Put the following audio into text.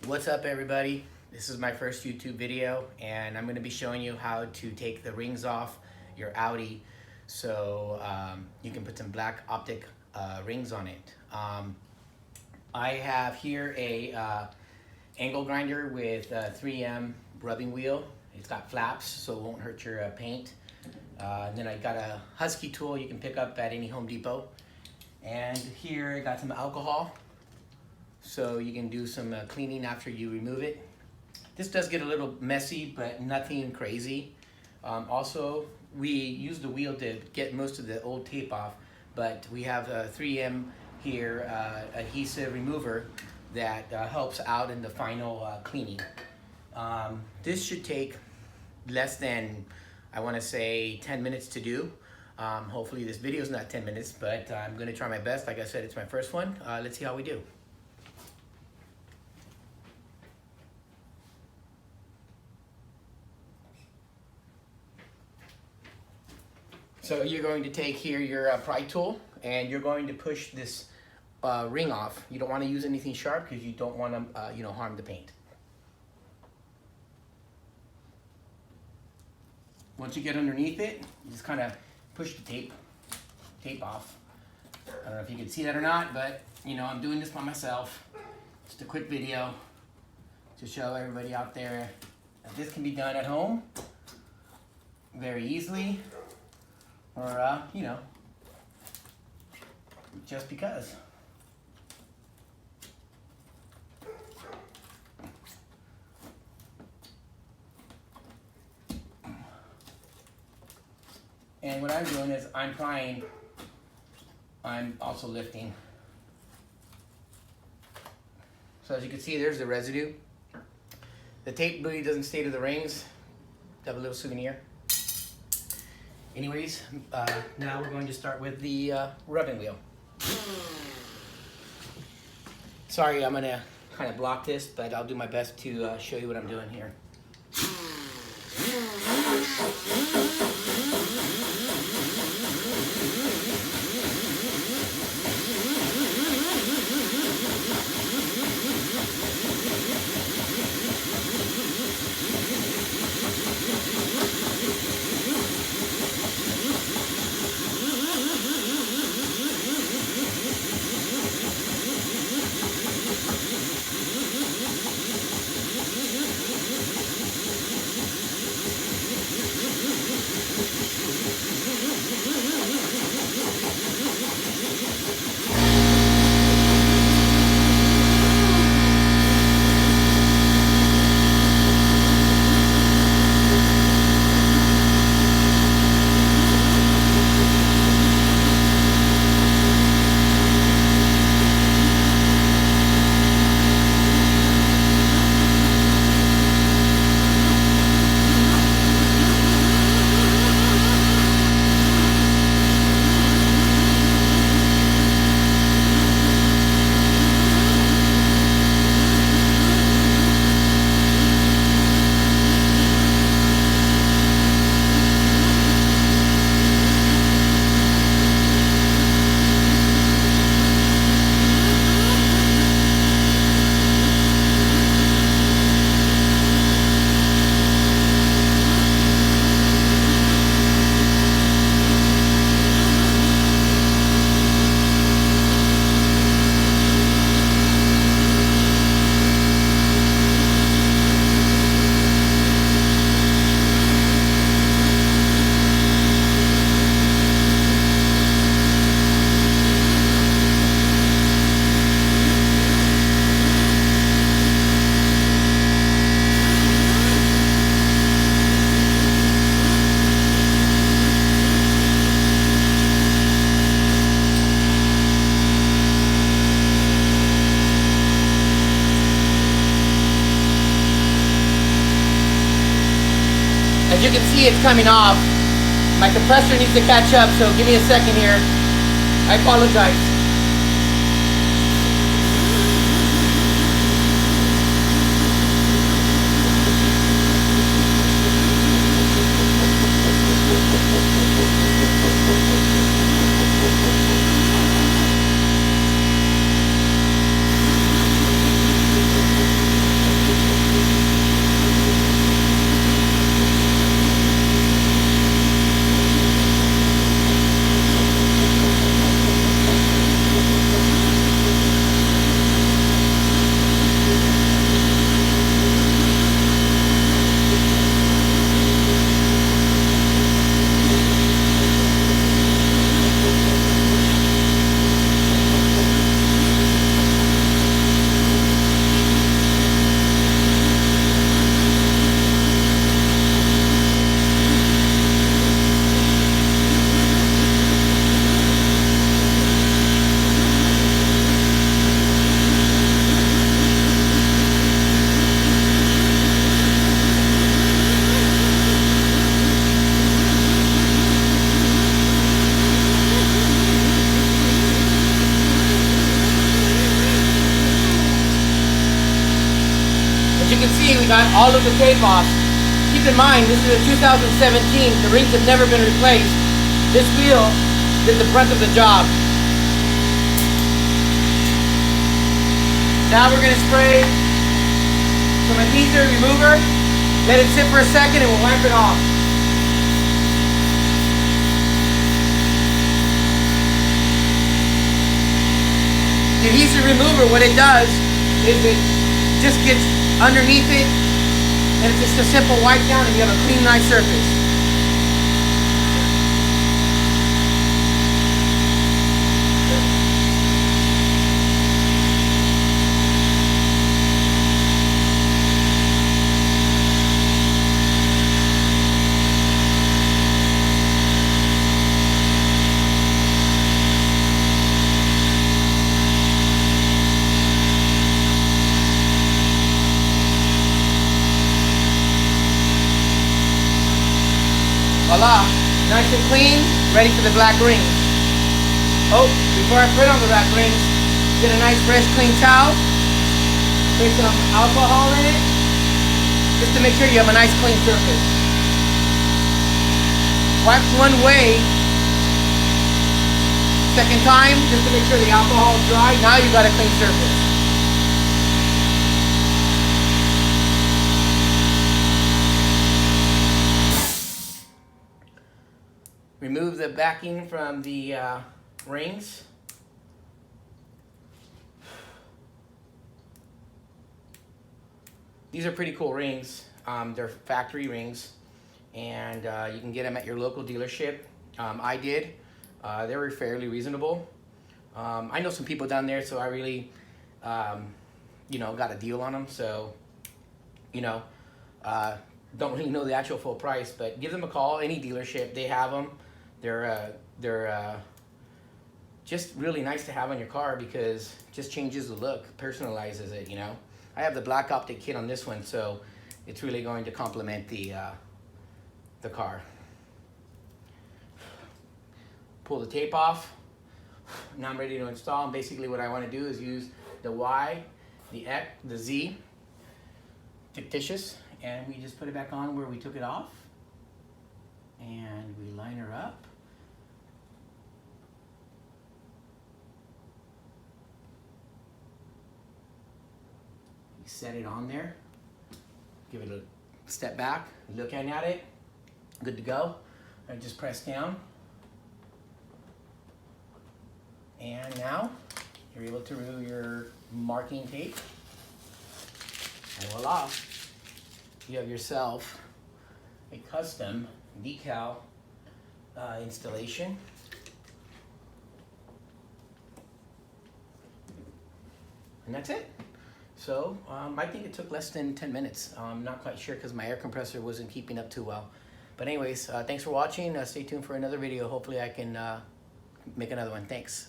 What's up, everybody? This is my first YouTube video, and I'm going to be showing you how to take the rings off your Audi so you can put some black optic rings on it. I have here a angle grinder with a 3M rubbing wheel. It's got flaps so it won't hurt your paint. And then I got a Husky tool you can pick up at any Home Depot. And here I got some alcohol, so you can do some cleaning after you remove it. This does get a little messy, but nothing crazy. Also, we use the wheel to get most of the old tape off, but we have a 3M here adhesive remover that helps out in the final cleaning. This should take less than, I want to say, 10 minutes to do. Hopefully this video is not 10 minutes, but I'm going to try my best. Like I said, it's my first one. Let's see how we do. So you're going to take here your pry tool, and you're going to push this ring off. You don't want to use anything sharp because you don't want to harm the paint. Once you get underneath it, you just kind of push the tape off. I don't know if you can see that or not, but I'm doing this by myself. Just a quick video to show everybody out there that this can be done at home very easily, or just because. And what I'm doing is I'm prying, I'm also lifting. So as you can see, there's the residue. The tape really doesn't stay to the rings. Have a little souvenir. Anyways, now we're going to start with the rubbing wheel. Sorry, I'm gonna kind of block this, but I'll do my best to show you what I'm doing here. As you can see, it's coming off. My compressor needs to catch up, so give me a second here. I apologize. see, we got all of the tape off. Keep in mind, this is a 2017. The rings have never been replaced. This wheel did the brunt of the job. Now we're going to spray some adhesive remover. Let it sit for a second and we'll wipe it off. The adhesive remover, what it does is it just gets underneath it, and it's just a simple wipe down and you have a clean, nice surface. Voila, nice and clean, ready for the black rings. Oh, before I put on the black rings, get a nice fresh clean towel, put some alcohol in it, just to make sure you have a nice clean surface. Wipe one way, second time, just to make sure the alcohol is dry. Now you've got a clean surface. Remove the backing from the rings. These are pretty cool rings. They're factory rings, and you can get them at your local dealership. I did. They were fairly reasonable. I know some people down there, so I really, you know, got a deal on them. So, you know, don't really know the actual full price, but give them a call. Any dealership, they have them. They're just really nice to have on your car because it just changes the look, personalizes it, you know. I have the black optic kit on this one, so it's really going to complement the car. Pull the tape off. Now I'm ready to install. And basically what I want to do is use the Y, the X, the Z, fictitious, and we just put it back on where we took it off. And we line her up. We set it on there. Give it a step back, looking at it. Good to go. I just press down. And now you're able to remove your marking tape. And voila, you have yourself a custom decal installation. And that's it. So I think it took less than 10 minutes. I'm not quite sure because my air compressor wasn't keeping up too well. But anyways, thanks for watching. Stay tuned for another video. Hopefully I can make another one. Thanks.